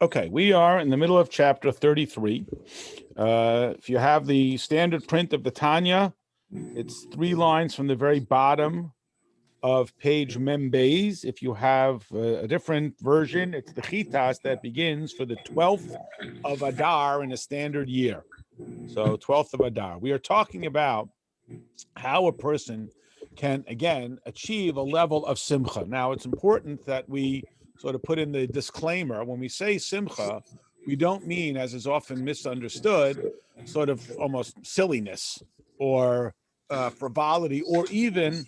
Okay, we are in the middle of chapter 33. If you have the standard print of the Tanya, it's 3 lines from the very bottom of page Membeis. If you have a different version, it's the Chitas that begins for the 12th of Adar in a standard year. So 12th of Adar. We are talking about how a person can, again, achieve a level of simcha. Now, it's important that we sort of put in the disclaimer. When we say simcha, we don't mean, as is often misunderstood, sort of almost silliness or frivolity, or even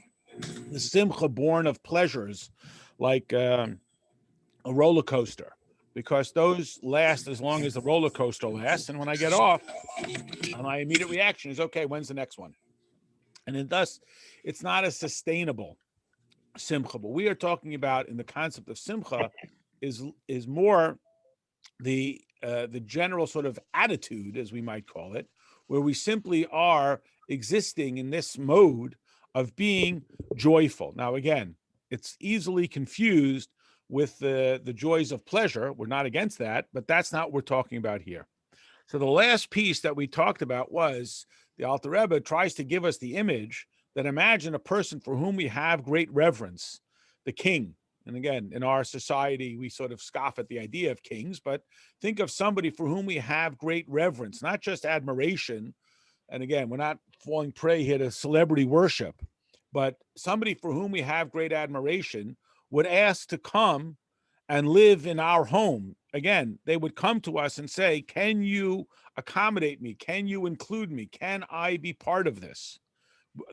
the simcha born of pleasures, like a roller coaster, because those last as long as the roller coaster lasts. And when I get off, my immediate reaction is, okay, when's the next one? And thus, it's not a sustainable simcha. What we are talking about in the concept of simcha is more the general sort of attitude, as we might call it, where we simply are existing in this mode of being joyful. Now, again, it's easily confused with the joys of pleasure. We're not against that, but that's not what we're talking about here. So the last piece that we talked about was the Alter Rebbe tries to give us the image that imagine a person for whom we have great reverence, the king. And again, in our society, we sort of scoff at the idea of kings, but think of somebody for whom we have great reverence, not just admiration. And again, we're not falling prey here to celebrity worship, but somebody for whom we have great admiration would ask to come and live in our home. Again, they would come to us and say, can you accommodate me? Can you include me? Can I be part of this?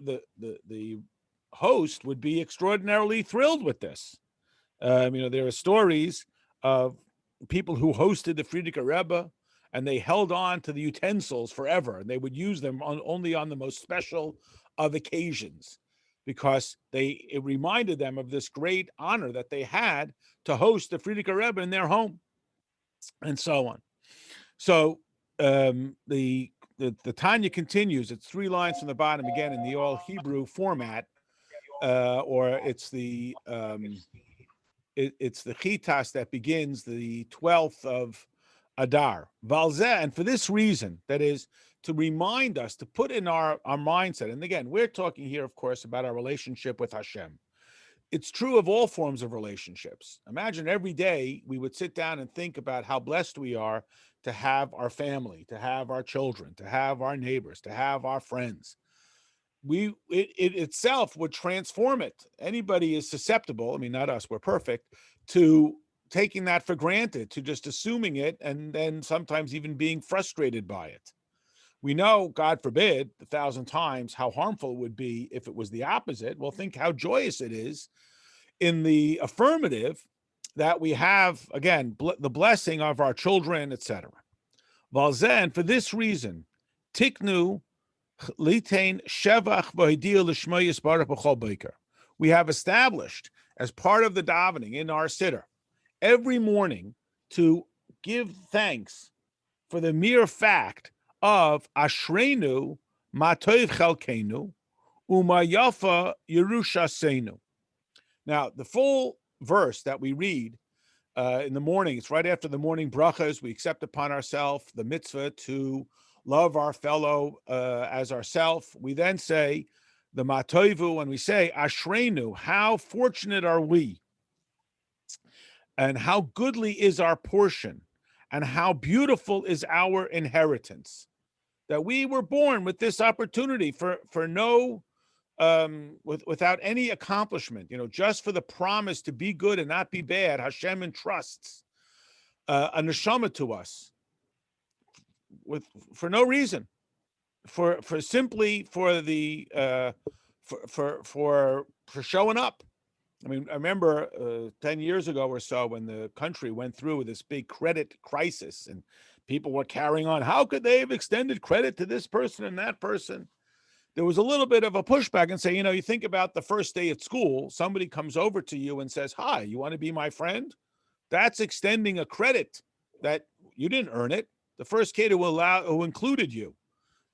The host would be extraordinarily thrilled with this. There are stories of people who hosted the Frierdiker Rebbe, and they held on to the utensils forever, and they would use them only on the most special of occasions, because it reminded them of this great honor that they had to host the Frierdiker Rebbe in their home, and so on. So the Tanya continues. It's 3 lines from the bottom, again in the all Hebrew format, or it's the Chitas that begins the 12th of Adar. Valzeh, and for this reason, that is to remind us, to put in our mindset. And again, we're talking here, of course, about our relationship with Hashem. It's true of all forms of relationships. Imagine every day we would sit down and think about how blessed we are to have our family, to have our children, to have our neighbors, to have our friends. It itself would transform it. Anybody is susceptible, I mean, not us, we're perfect, to taking that for granted, to just assuming it, and then sometimes even being frustrated by it. We know, God forbid, 1,000 times how harmful it would be if it was the opposite. Well, think how joyous it is in the affirmative that we have, again, the blessing of our children, etc. Valzen, for this reason, tiknu litain shevach v'hidiah l'shmo yisbarach b'chol boker. We have established as part of the davening in our siddur every morning to give thanks for the mere fact of Ashreinu matov chelkenu uma yafa yerushasenu. Now, the full verse that we read in the morning, it's right after the morning brachas. We accept upon ourselves the mitzvah to love our fellow as ourself. We then say the matoivu, when we say Ashreinu, how fortunate are we, and how goodly is our portion, and how beautiful is our inheritance, that we were born with this opportunity for no, without any accomplishment, just for the promise to be good and not be bad. Hashem entrusts a neshama to us for no reason, for showing up. I mean, I remember 10 years ago or so when the country went through this big credit crisis and people were carrying on. How could they have extended credit to this person and that person? There was a little bit of a pushback and say, you think about the first day at school, somebody comes over to you and says, hi, you want to be my friend? That's extending a credit that you didn't earn it. The first kid who included you.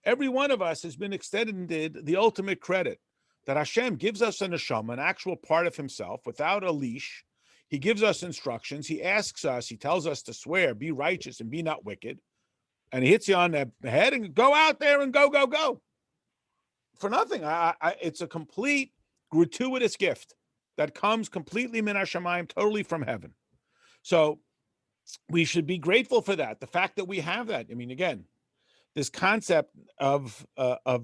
Every one of us has been extended the ultimate credit that Hashem gives us a neshama, an actual part of himself, without a leash. He gives us instructions. He asks us, he tells us to swear, be righteous and be not wicked. And he hits you on the head and go out there and go, go, go. For nothing. It's a complete gratuitous gift that comes completely min hashamayim, totally from heaven. So we should be grateful for that. The fact that we have that. I mean, again, this concept of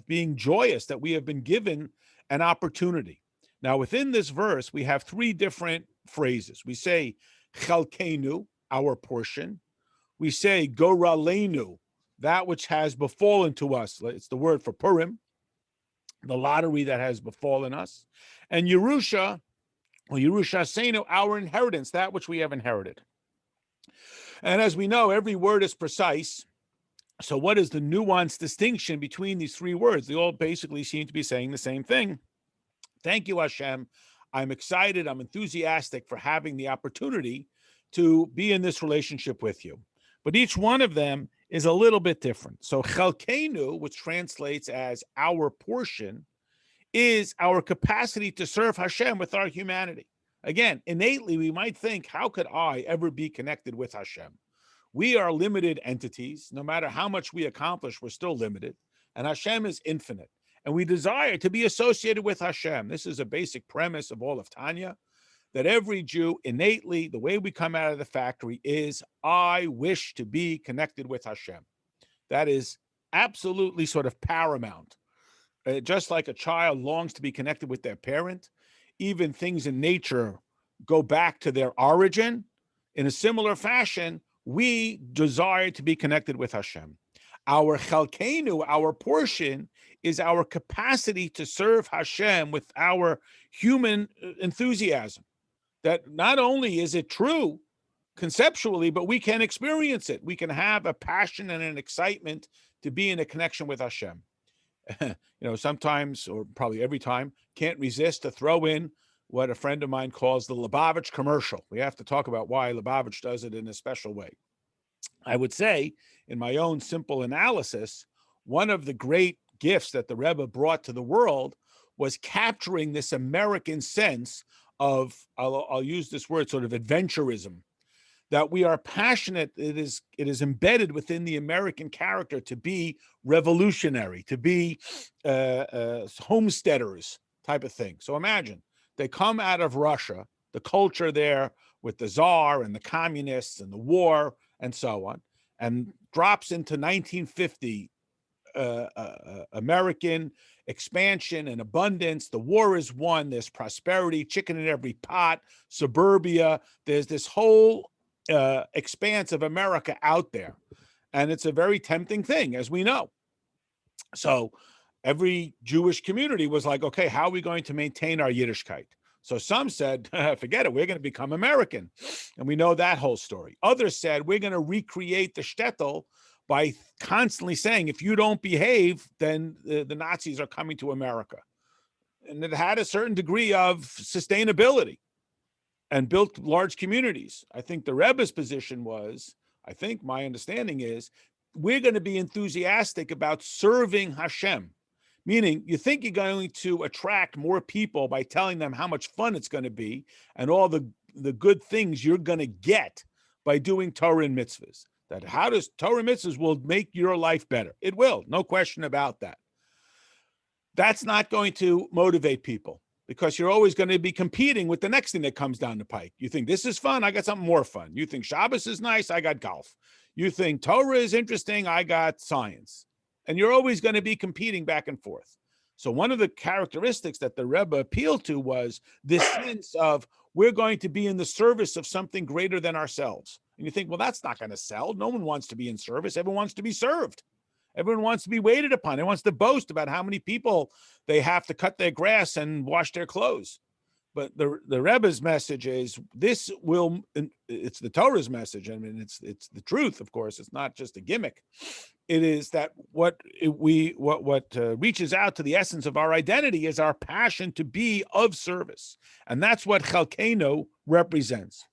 being joyous, that we have been given an opportunity. Now, within this verse, we have three different phrases. We say, chalkenu, our portion. We say, goralenu, that which has befallen to us. It's the word for Purim, the lottery that has befallen us. And Yerusha, or Yerushasenu, our inheritance, that which we have inherited. And as we know, every word is precise. So what is the nuanced distinction between these three words? They all basically seem to be saying the same thing. Thank you, Hashem. I'm excited. I'm enthusiastic for having the opportunity to be in this relationship with you. But each one of them is a little bit different. So chalkenu, which translates as our portion, is our capacity to serve Hashem with our humanity. Again, innately, we might think, how could I ever be connected with Hashem? We are limited entities. No matter how much we accomplish, we're still limited. And Hashem is infinite. And we desire to be associated with Hashem. This is a basic premise of all of Tanya, that every Jew innately, the way we come out of the factory is, I wish to be connected with Hashem. That is absolutely sort of paramount. Just like a child longs to be connected with their parent, even things in nature go back to their origin. In a similar fashion, we desire to be connected with Hashem. Our chalkenu, our portion, is our capacity to serve Hashem with our human enthusiasm. That not only is it true conceptually, but we can experience it. We can have a passion and an excitement to be in a connection with Hashem. Sometimes, or probably every time, can't resist to throw in what a friend of mine calls the Lubavitch commercial. We have to talk about why Lubavitch does it in a special way. I would say, in my own simple analysis, one of the great gifts that the Rebbe brought to the world was capturing this American sense of, I'll use this word, sort of adventurism, that we are passionate. It is embedded within the American character to be revolutionary, to be homesteaders type of thing. So imagine, they come out of Russia, the culture there with the Tsar and the communists and the war and so on, and drops into 1950 American expansion and abundance. The war is won. There's prosperity, chicken in every pot, suburbia. There's this whole expanse of America out there. And it's a very tempting thing, as we know. So every Jewish community was like, okay, how are we going to maintain our Yiddishkeit? So some said, forget it, we're going to become American. And we know that whole story. Others said, we're going to recreate the shtetl by constantly saying, if you don't behave, then the Nazis are coming to America. And it had a certain degree of sustainability and built large communities. I think the Rebbe's position was, my understanding is, we're going to be enthusiastic about serving Hashem. Meaning, you think you're going to attract more people by telling them how much fun it's going to be and all the good things you're going to get by doing Torah and mitzvahs. That how does Torah and mitzvahs will make your life better? It will, no question about that. That's not going to motivate people because you're always going to be competing with the next thing that comes down the pike. You think this is fun, I got something more fun. You think Shabbos is nice, I got golf. You think Torah is interesting, I got science. And you're always going to be competing back and forth. So one of the characteristics that the Rebbe appealed to was this sense of we're going to be in the service of something greater than ourselves. And you think, well, that's not going to sell. No one wants to be in service. Everyone wants to be served. Everyone wants to be waited upon. Everyone wants to boast about how many people they have to cut their grass and wash their clothes. But the Rebbe's message is it's the Torah's message. I mean, it's the truth, of course. It's not just a gimmick. It is that what reaches out to the essence of our identity is our passion to be of service. And that's what Chalkenu represents.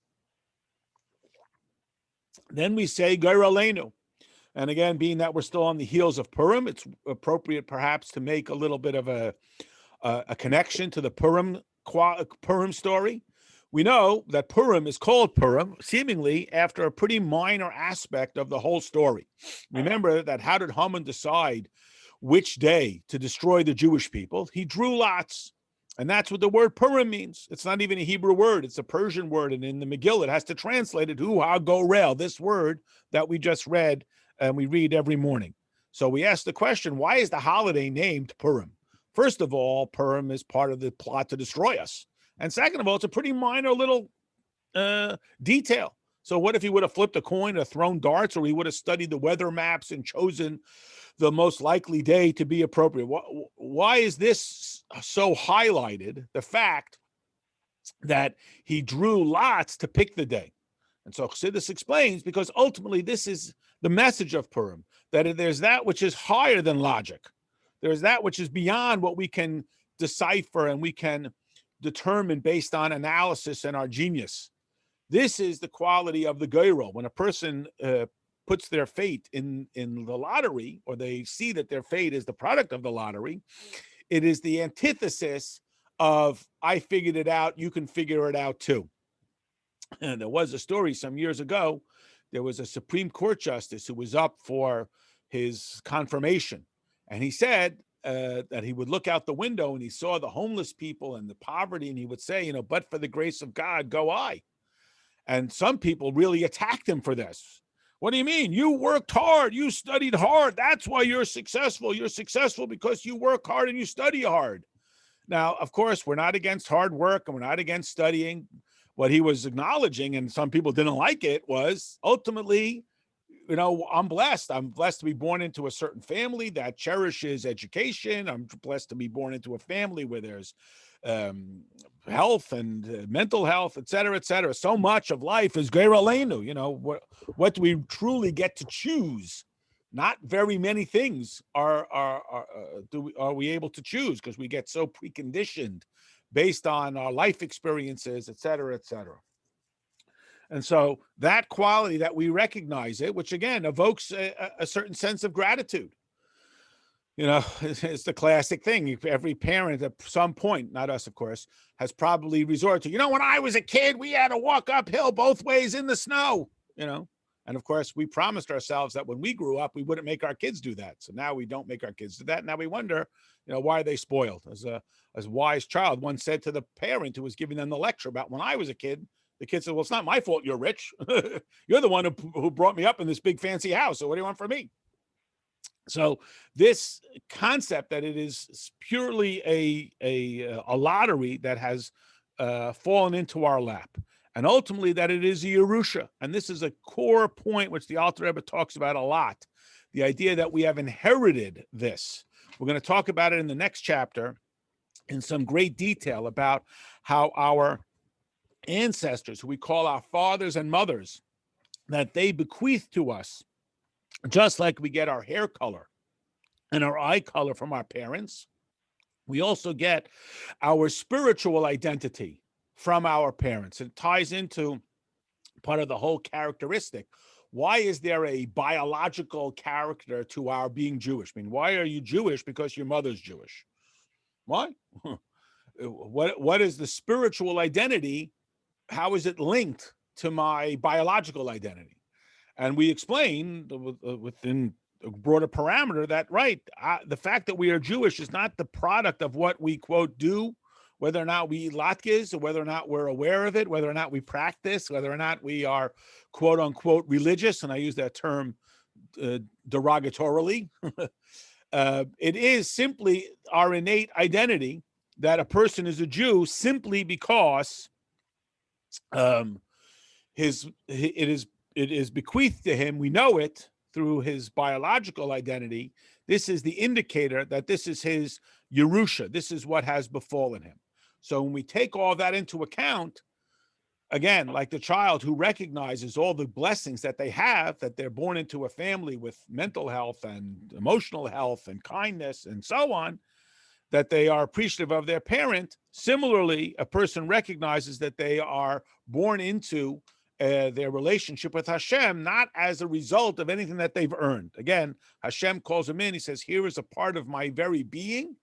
Then we say Gairalenu. And again, being that we're still on the heels of Purim, it's appropriate perhaps to make a little bit of a connection to the Purim story. We know that Purim is called Purim, seemingly after a pretty minor aspect of the whole story. Remember that how did Haman decide which day to destroy the Jewish people? He drew lots. And that's what the word Purim means. It's not even a Hebrew word. It's a Persian word. And in the Megillah, it has to translate it, hu-ha gorel, this word that we just read and we read every morning. So we ask the question, why is the holiday named Purim? First of all, Purim is part of the plot to destroy us. And second of all, it's a pretty minor little detail. So what if he would have flipped a coin or thrown darts, or he would have studied the weather maps and chosen the most likely day to be appropriate? Why is this so highlighted, the fact that he drew lots to pick the day? And so Chassidus explains, because ultimately this is the message of Purim, that there's that which is higher than logic. There's that which is beyond what we can decipher and we can determine based on analysis and our genius. This is the quality of the goyrel. When a person puts their fate in the lottery, or they see that their fate is the product of the lottery, it is the antithesis of, I figured it out, you can figure it out too. And there was a story some years ago. There was a Supreme Court justice who was up for his confirmation. And he said that he would look out the window and he saw the homeless people and the poverty. And he would say, but for the grace of God, go I. And some people really attacked him for this. What do you mean? You worked hard. You studied hard. That's why you're successful. You're successful because you work hard and you study hard. Now, of course, we're not against hard work and we're not against studying. What he was acknowledging, and some people didn't like it, was ultimately, I'm blessed. I'm blessed to be born into a certain family that cherishes education. I'm blessed to be born into a family where there's health and mental health, et cetera, et cetera. So much of life is geiraleinu. What do we truly get to choose? Not very many things are we able to choose, because we get so preconditioned based on our life experiences, et cetera, et cetera. And so that quality that we recognize it, which again evokes a certain sense of gratitude. It's the classic thing. Every parent at some point, not us, of course, has probably resorted to, when I was a kid, we had to walk uphill both ways in the snow, And of course, we promised ourselves that when we grew up, we wouldn't make our kids do that. So now we don't make our kids do that. Now we wonder, why are they spoiled? As a wise child once said to the parent who was giving them the lecture about when I was a kid, the kid said, well, it's not my fault you're rich. You're the one who brought me up in this big fancy house. So what do you want from me? So this concept that it is purely a lottery that has fallen into our lap, and ultimately that it is a Yerusha. And this is a core point which the Alter Rebbe talks about a lot, the idea that we have inherited this. We're going to talk about it in the next chapter in some great detail about how our ancestors, who we call our fathers and mothers, that they bequeath to us, just like we get our hair color and our eye color from our parents, we also get our spiritual identity from our parents. It ties into part of the whole characteristic. Why is there a biological character to our being Jewish? I mean, why are you Jewish? Because your mother's Jewish. Why? What is the spiritual identity? How is it linked to my biological identity? And we explain within a broader parameter that, the fact that we are Jewish is not the product of what we, quote, do, whether or not we eat latkes, or whether or not we're aware of it, whether or not we practice, whether or not we are, quote unquote, religious. And I use that term derogatorily. It is simply our innate identity that a person is a Jew simply because it is bequeathed to him. We know it through his biological identity. This is the indicator that this is his Yerusha. This is what has befallen him. So when we take all that into account, again, like the child who recognizes all the blessings that they have, that they're born into a family with mental health and emotional health and kindness and so on, that they are appreciative of their parent. Similarly, a person recognizes that they are born into their relationship with Hashem, not as a result of anything that they've earned. Again, Hashem calls them in. He says, here is a part of my very being.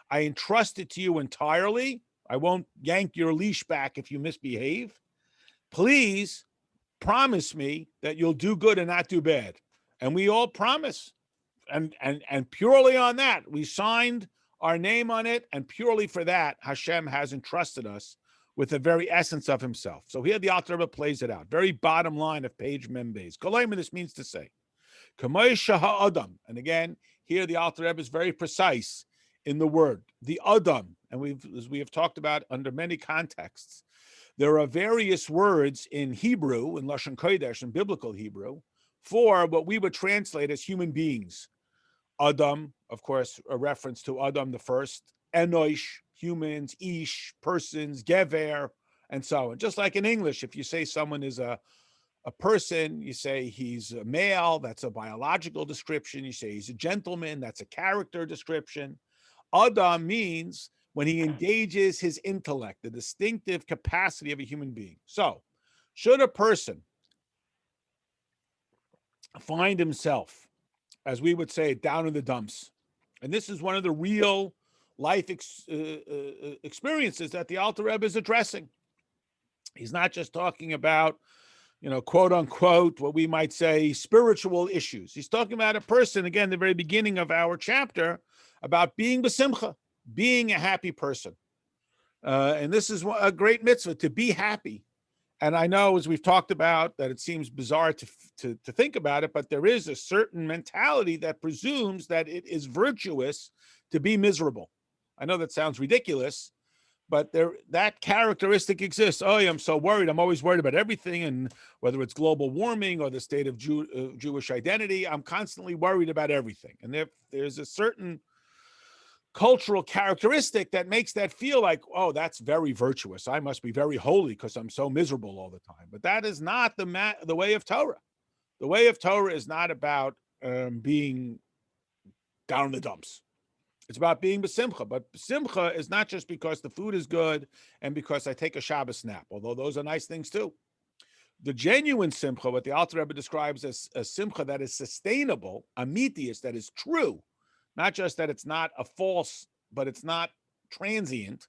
I entrust it to you entirely. I won't yank your leash back if you misbehave. Please promise me that you'll do good and not do bad. And we all promise. And purely on that, we signed our name on it. And purely for that, Hashem has entrusted us with the very essence of himself. So here the Alter Rebbe plays it out. Very bottom line of page Membeis. Kolayim, this means to say, Kamoisha ha'adam. And again, here the Alter Rebbe is very precise in the word. The Adam, and as we have talked about under many contexts, there are various words in Hebrew, in Lashon Kodesh, in biblical Hebrew, for what we would translate as human beings. Adam, of course, a reference to Adam the first, Enosh, humans, Ish, persons, Gever, and so on. Just like in English, if you say someone is a person, you say he's a male, that's a biological description. You say he's a gentleman, that's a character description. Adam means when he engages his intellect, the distinctive capacity of a human being. So, should a person find himself, as we would say, down in the dumps, and this is one of the real life experiences that the Alter Rebbe is addressing. He's not just talking about, quote unquote, what we might say, spiritual issues. He's talking about a person, again, the very beginning of our chapter, about being besimcha, being a happy person. And this is a great mitzvah, to be happy. And I know, as we've talked about, that it seems bizarre to think about it, but there is a certain mentality that presumes that it is virtuous to be miserable. I know that sounds ridiculous, but that characteristic exists. Oh, I'm so worried. I'm always worried about everything, and whether it's global warming or the state of Jewish identity, I'm constantly worried about everything. And there's a certain cultural characteristic that makes that feel like, oh, that's very virtuous. I must be very holy because I'm so miserable all the time. But that is not the way of Torah. The way of Torah is not about being down in the dumps. It's about being besimcha. But besimcha is not just because the food is good and because I take a Shabbos nap, although those are nice things too. The genuine simcha, what the Alter Rebbe describes as a simcha that is sustainable, amitius, that is true, not just that it's not a false, but it's not transient.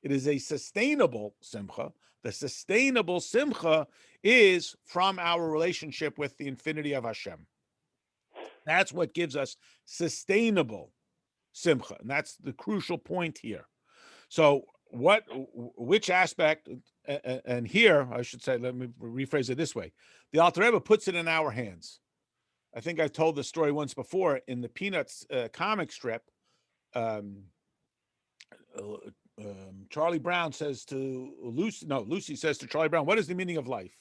It is a sustainable simcha. The sustainable simcha is from our relationship with the infinity of Hashem. That's what gives us sustainable simcha. And that's the crucial point here. So which aspect, and here, I should say, let me rephrase it this way. The Alter Rebbe puts it in our hands. I think I've told this story once before in the Peanuts comic strip. Charlie Brown says to Lucy says to Charlie Brown, what is the meaning of life?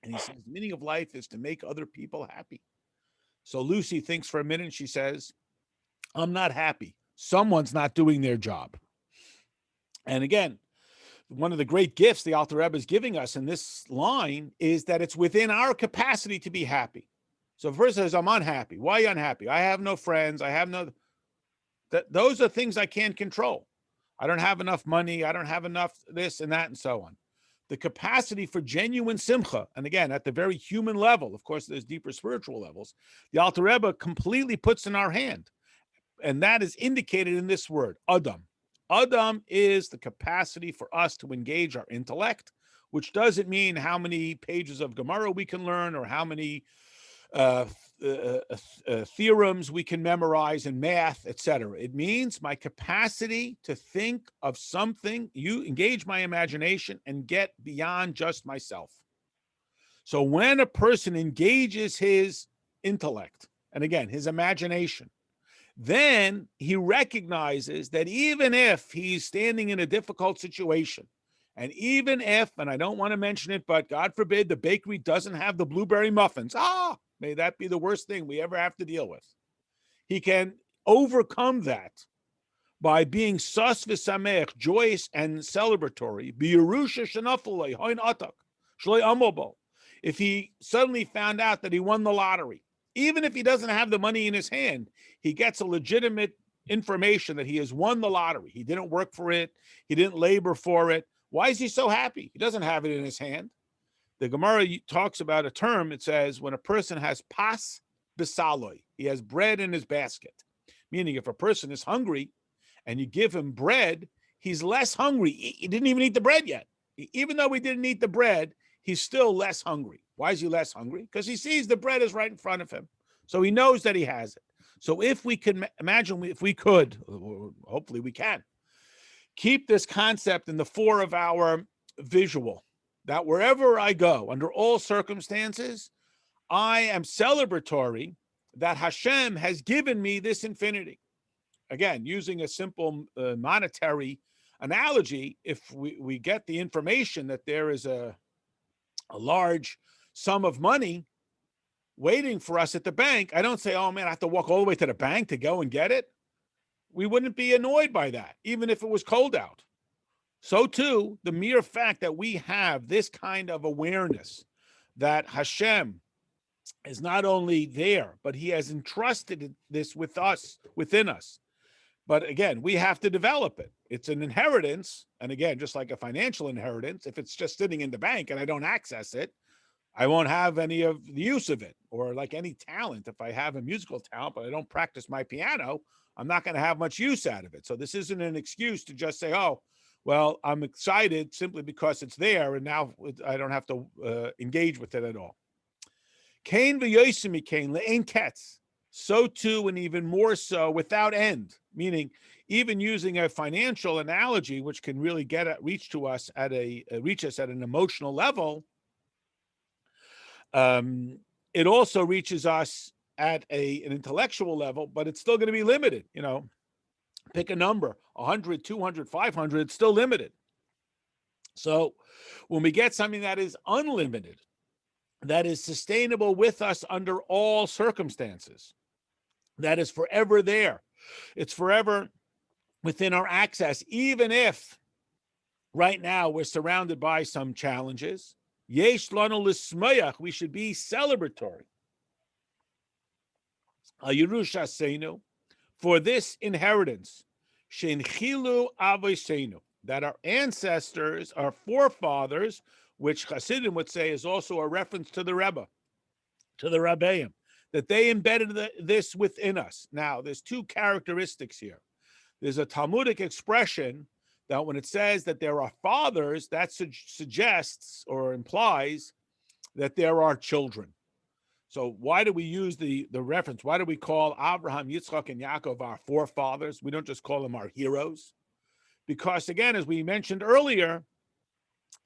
And he says, the meaning of life is to make other people happy. So Lucy thinks for a minute and she says, I'm not happy. Someone's not doing their job. And again, one of the great gifts the Alter Rebbe is giving us in this line is that it's within our capacity to be happy. So if a person says, I'm unhappy. Why are you unhappy? I have no friends. Those are things I can't control. I don't have enough money. I don't have enough this and that and so on. The capacity for genuine simcha, and again, at the very human level, of course, there's deeper spiritual levels, the Alter Rebbe completely puts in our hand. And that is indicated in this word, Adam. Adam is the capacity for us to engage our intellect, which doesn't mean how many pages of Gemara we can learn or how many theorems we can memorize in math, etc. It means my capacity to think of something, you engage my imagination and get beyond just myself. So when a person engages his intellect, and again, his imagination, then he recognizes that even if he's standing in a difficult situation, and even if, and I don't want to mention it, but God forbid the bakery doesn't have the blueberry muffins, may that be the worst thing we ever have to deal with. He can overcome that by being sus v'samech, joyous and celebratory. If he suddenly found out that he won the lottery, even if he doesn't have the money in his hand, he gets a legitimate information that he has won the lottery. He didn't work for it. He didn't labor for it. Why is he so happy? He doesn't have it in his hand. The Gemara talks about a term. It says when a person has pas besaloi, he has bread in his basket. Meaning if a person is hungry and you give him bread, he's less hungry. He didn't even eat the bread yet. Even though we didn't eat the bread, he's still less hungry. Why is he less hungry? Because he sees the bread is right in front of him. So he knows that he has it. So if we could imagine, if we could, hopefully we can, keep this concept in the fore of our visual, that wherever I go, under all circumstances, I am celebratory that Hashem has given me this infinity. Again, using a simple monetary analogy, if we get the information that there is a large sum of money waiting for us at the bank, I don't say, oh man, I have to walk all the way to the bank to go and get it. We wouldn't be annoyed by that, even if it was cold out. So too, the mere fact that we have this kind of awareness that Hashem is not only there, but he has entrusted this with us, within us. But again, we have to develop it. It's an inheritance. And again, just like a financial inheritance, if it's just sitting in the bank and I don't access it, I won't have any of the use of it. Or like any talent, if I have a musical talent, but I don't practice my piano, I'm not going to have much use out of it. So this isn't an excuse to just say, oh, well, I'm excited simply because it's there, and now I don't have to engage with it at all. Kain v'yosemi kain le'ein ketz. So too, and even more so, without end. Meaning, even using a financial analogy, which can really reach us at an emotional level, it also reaches us at an intellectual level, but it's still going to be limited. You know, pick a number, 100, 200, 500, it's still limited. So when we get something that is unlimited, that is sustainable with us under all circumstances, that is forever there, it's forever within our access, even if right now we're surrounded by some challenges, yesh lanu l'smayach, we should be celebratory. Yerushaseinu, for this inheritance, shenchilu avoseinu, that our ancestors, our forefathers, which Hasidim would say is also a reference to the Rebbe, to the Rabbeim, that they embedded this within us. Now, there's two characteristics here. There's a Talmudic expression that when it says that there are fathers, that suggests or implies that there are children. So why do we use the reference? Why do we call Abraham, Yitzchak, and Yaakov our forefathers? We don't just call them our heroes. Because again, as we mentioned earlier,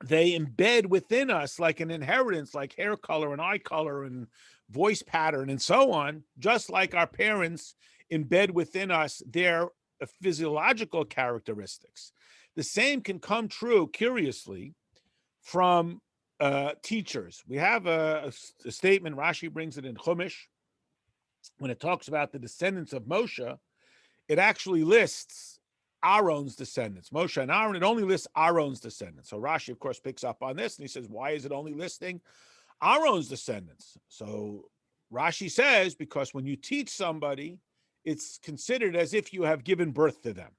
they embed within us like an inheritance, like hair color and eye color and voice pattern and so on, just like our parents embed within us their physiological characteristics. The same can come true, curiously, from teachers. We have a statement, Rashi brings it in Chumash, when it talks about the descendants of Moshe, it actually lists Aaron's descendants, Moshe and Aaron. It only lists Aaron's descendants. So Rashi, of course, picks up on this and he says, why is it only listing Aaron's descendants? So Rashi says, because when you teach somebody, it's considered as if you have given birth to them.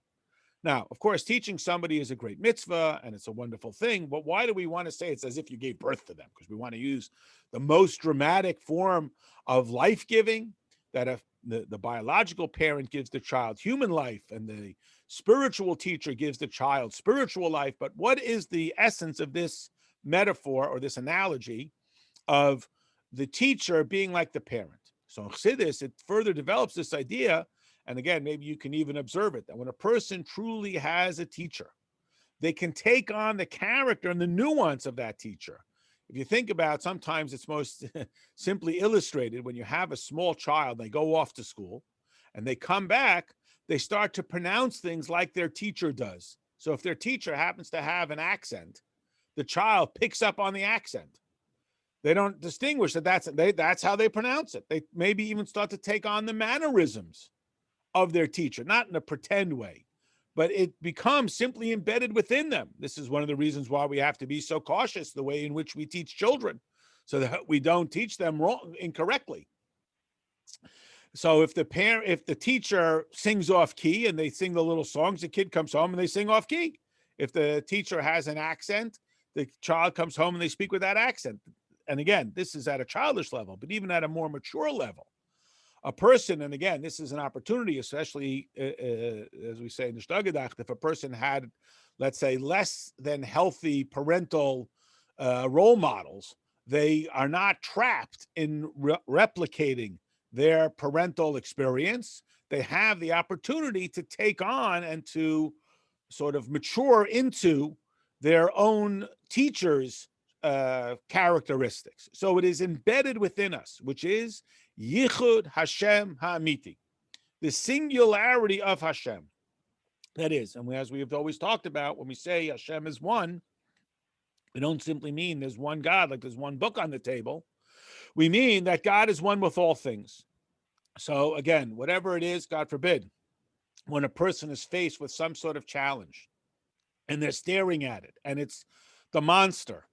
Now, of course, teaching somebody is a great mitzvah and it's a wonderful thing, but why do we want to say it's as if you gave birth to them? Because we want to use the most dramatic form of life-giving, that if the biological parent gives the child human life and the spiritual teacher gives the child spiritual life. But what is the essence of this metaphor or this analogy of the teacher being like the parent? So in Chassidus, it further develops this idea, and again, maybe you can even observe it, that when a person truly has a teacher, they can take on the character and the nuance of that teacher. If you think about, sometimes it's most simply illustrated when you have a small child, they go off to school and they come back, they start to pronounce things like their teacher does. So if their teacher happens to have an accent, the child picks up on the accent. They don't distinguish that that's how they pronounce it. They maybe even start to take on the mannerisms of their teacher, not in a pretend way, but it becomes simply embedded within them. This is one of the reasons why we have to be so cautious the way in which we teach children, so that we don't teach them incorrectly. So if the teacher sings off key and they sing the little songs, the kid comes home and they sing off key. If the teacher has an accent, the child comes home and they speak with that accent. And again, this is at a childish level, but even at a more mature level, a person, and again, this is an opportunity, especially as we say in the Shtaggedacht, if a person had, let's say, less than healthy parental role models, they are not trapped in replicating their parental experience. They have the opportunity to take on and to sort of mature into their own teacher's characteristics. So it is embedded within us, which is Yichud Hashem Ha'amiti, the singularity of Hashem. That is, and as we have always talked about, when we say Hashem is one, we don't simply mean there's one God, like there's one book on the table. We mean that God is one with all things. So again, whatever it is, God forbid, when a person is faced with some sort of challenge and they're staring at it and it's the monster,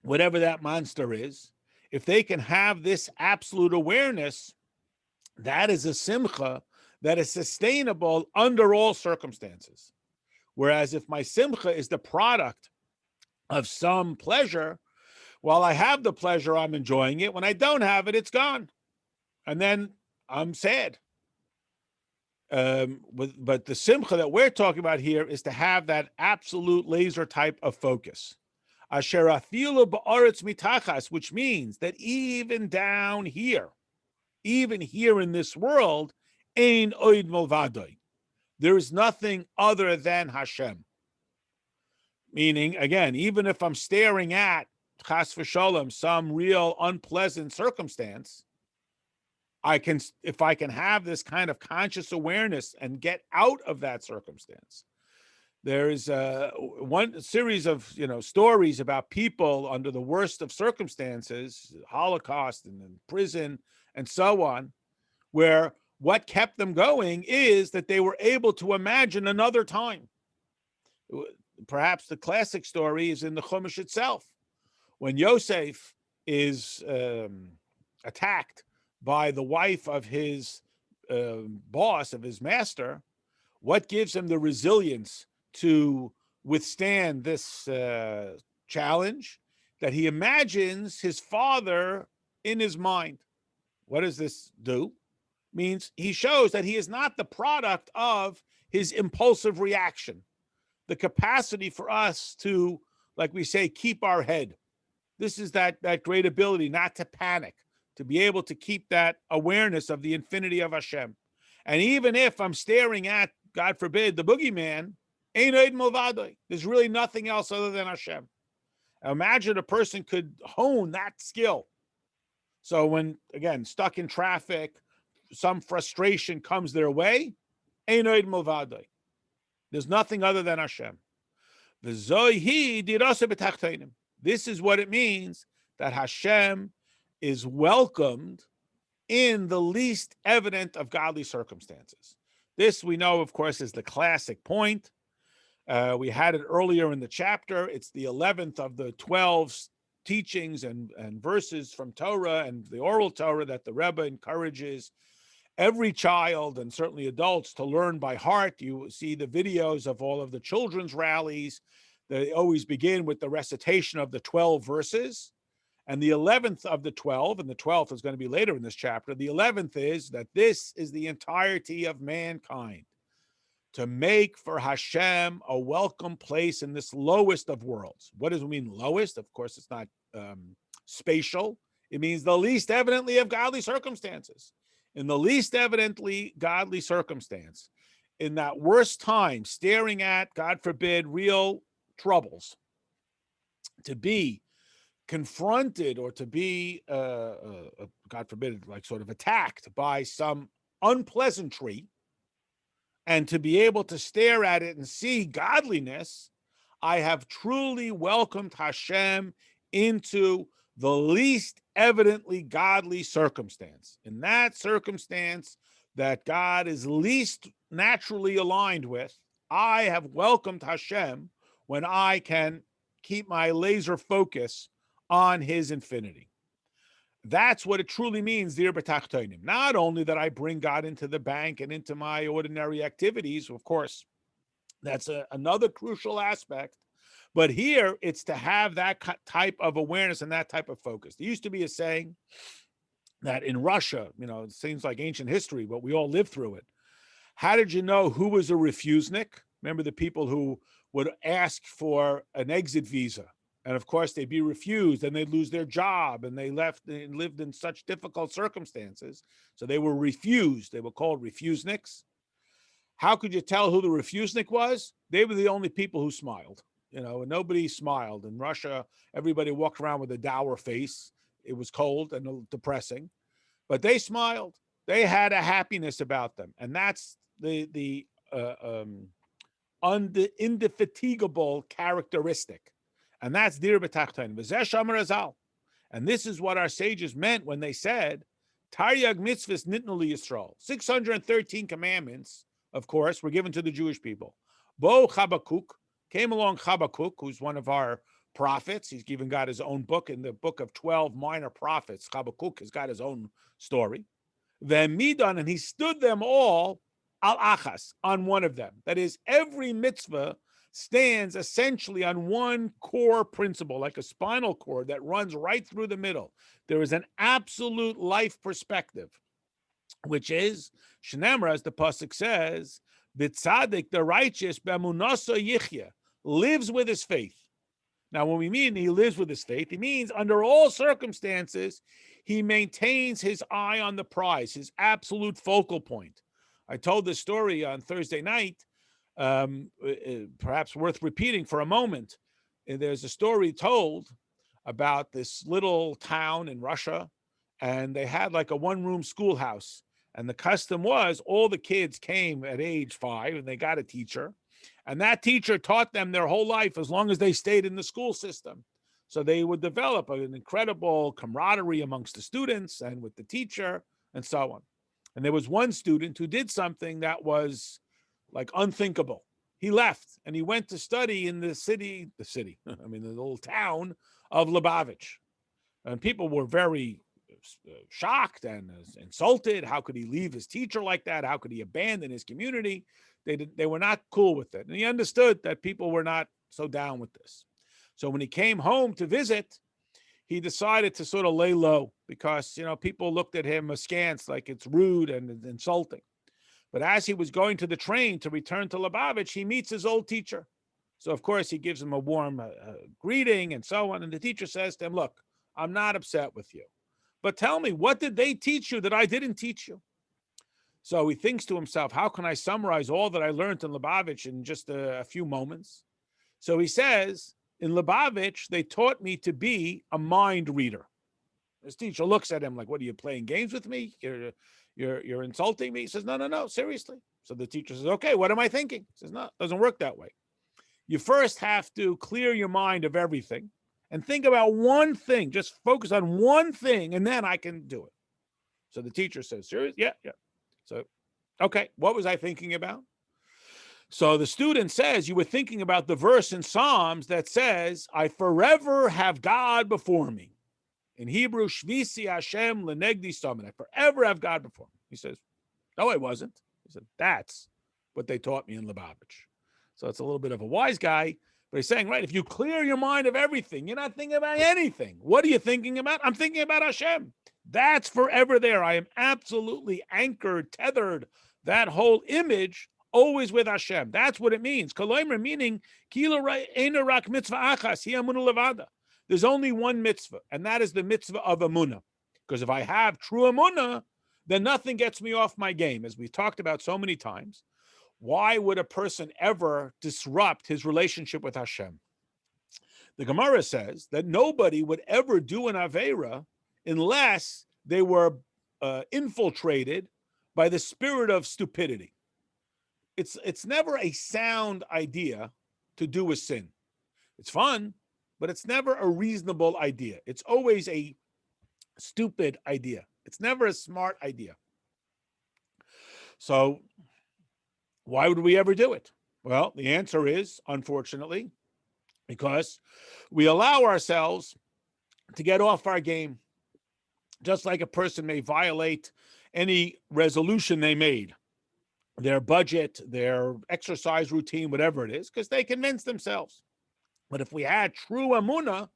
whatever that monster is, if they can have this absolute awareness, that is a simcha that is sustainable under all circumstances. Whereas if my simcha is the product of some pleasure, while I have the pleasure, I'm enjoying it. When I don't have it, it's gone. And then I'm sad. But the simcha that we're talking about here is to have that absolute laser type of focus. Asher afilu ba'aretz mitachas, which means that even down here, even here in this world, ein oid milvadoi, there is nothing other than Hashem. Meaning, again, even if I'm staring at chas v'sholem, some real unpleasant circumstance, if I can have this kind of conscious awareness and get out of that circumstance. There's one series of stories about people under the worst of circumstances, Holocaust and then prison and so on, where what kept them going is that they were able to imagine another time. Perhaps the classic story is in the Chumash itself, when Yosef is attacked by the wife of his boss, of his master. What gives him the resilience to withstand this challenge? That he imagines his father in his mind. What does this do? Means he shows that he is not the product of his impulsive reaction. The capacity for us to, like we say, keep our head. This is that great ability not to panic, to be able to keep that awareness of the infinity of Hashem. And even if I'm staring at, God forbid, the boogeyman, ein oid milvadoi, there's really nothing else other than Hashem. Imagine a person could hone that skill. So when, again, stuck in traffic, some frustration comes their way, ein oid milvadoi. There's nothing other than Hashem. V'zohi dirasa b'tachteinim. This is what it means that Hashem is welcomed in the least evident of godly circumstances. This we know, of course, is the classic point. We had it earlier in the chapter. It's the 11th of the 12 teachings and verses from Torah and the oral Torah that the Rebbe encourages every child and certainly adults to learn by heart. You see the videos of all of the children's rallies. They always begin with the recitation of the 12 verses. And the 11th of the 12, and the 12th is going to be later in this chapter, the 11th is that this is the entirety of mankind, to make for Hashem a welcome place in this lowest of worlds. What does it mean, lowest? Of course, it's not spatial. It means the least evidently of godly circumstances. In the least evidently godly circumstance, in that worst time, staring at, God forbid, real troubles, to be confronted or to be, God forbid, like sort of attacked by some unpleasantry, and to be able to stare at it and see godliness, I have truly welcomed Hashem into the least evidently godly circumstance. In that circumstance that God is least naturally aligned with, I have welcomed Hashem when I can keep my laser focus on his infinity. That's what it truly means, dir b'tachtonim. Not only that I bring God into the bank and into my ordinary activities, of course, that's another crucial aspect, but here it's to have that type of awareness and that type of focus. There used to be a saying that in Russia, it seems like ancient history, but we all lived through it. How did you know who was a refusnik? Remember the people who would ask for an exit visa, and of course they'd be refused, and they'd lose their job, and they lived in such difficult circumstances, so they were refused. They were called refusniks. How could you tell who the refusnik was? They were the only people who smiled. And nobody smiled. In Russia, everybody walked around with a dour face. It was cold and depressing, but they smiled. They had a happiness about them, and that's the indefatigable characteristic, and that's dir b'tachton v'zeh shamar azal. And this is what our sages meant when they said, Taryag mitzvahs nitnu liyisrael. 613 commandments, of course, were given to the Jewish people. Bo Chabakuk, came along Chabakuk, who's one of our prophets. He's even got his own book in the book of 12 minor prophets. Chabakuk has got his own story. V'midan, and he stood them all al achas, on one of them. That is, every mitzvah stands essentially on one core principle, like a spinal cord that runs right through the middle. There is an absolute life perspective, which is, Shneimar, as the pasuk says, B'tzadik, the righteous, b'emunasa yichya, lives with his faith. Now, when we mean he lives with his faith, he means under all circumstances, he maintains his eye on the prize, his absolute focal point. I told this story on Thursday night, perhaps worth repeating for a moment. There's a story told about this little town in Russia, and they had like a one-room schoolhouse. And the custom was all the kids came at age 5, and they got a teacher. And that teacher taught them their whole life as long as they stayed in the school system. So they would develop an incredible camaraderie amongst the students and with the teacher and so on. And there was one student who did something that was like unthinkable. He left and he went to study in the little town of Lubavitch. And people were very shocked and insulted. How could he leave his teacher like that? How could he abandon his community? They were not cool with it. And he understood that people were not so down with this. So when he came home to visit, he decided to sort of lay low because, people looked at him askance, like it's rude and insulting. But as he was going to the train to return to Lubavitch, he meets his old teacher. So, of course, he gives him a warm greeting and so on. And the teacher says to him, look, I'm not upset with you, but tell me, what did they teach you that I didn't teach you? So he thinks to himself, how can I summarize all that I learned in Lubavitch in just a few moments? So he says, in Lubavitch, they taught me to be a mind reader. His teacher looks at him like, what, are you playing games with me? You're insulting me? He says, no, seriously. So the teacher says, okay, what am I thinking? He says, no, it doesn't work that way. You first have to clear your mind of everything and think about one thing. Just focus on one thing, and then I can do it. So the teacher says, serious? Yeah. So, okay, what was I thinking about? So the student says, you were thinking about the verse in Psalms that says, I forever have God before me. In Hebrew, Shvisi Hashem lenegdi stamin. I forever have God before me. He says, no, I wasn't. He said, that's what they taught me in Lubavitch. So it's a little bit of a wise guy, but he's saying, right, if you clear your mind of everything, you're not thinking about anything. What are you thinking about? I'm thinking about Hashem. That's forever there. I am absolutely anchored, tethered, that whole image always with Hashem. That's what it means. Koloimer, meaning, there's only one mitzvah, and that is the mitzvah of emunah. Because if I have true emunah, then nothing gets me off my game. As we've talked about so many times, why would a person ever disrupt his relationship with Hashem? The Gemara says that nobody would ever do an Aveira unless they were infiltrated by the spirit of stupidity. It's never a sound idea to do a sin. It's fun, but it's never a reasonable idea. It's always a stupid idea. It's never a smart idea. So why would we ever do it? Well, the answer is, unfortunately, because we allow ourselves to get off our game, just like a person may violate any resolution they made, their budget, their exercise routine, whatever it is, because they convince themselves. But if we had true emunah,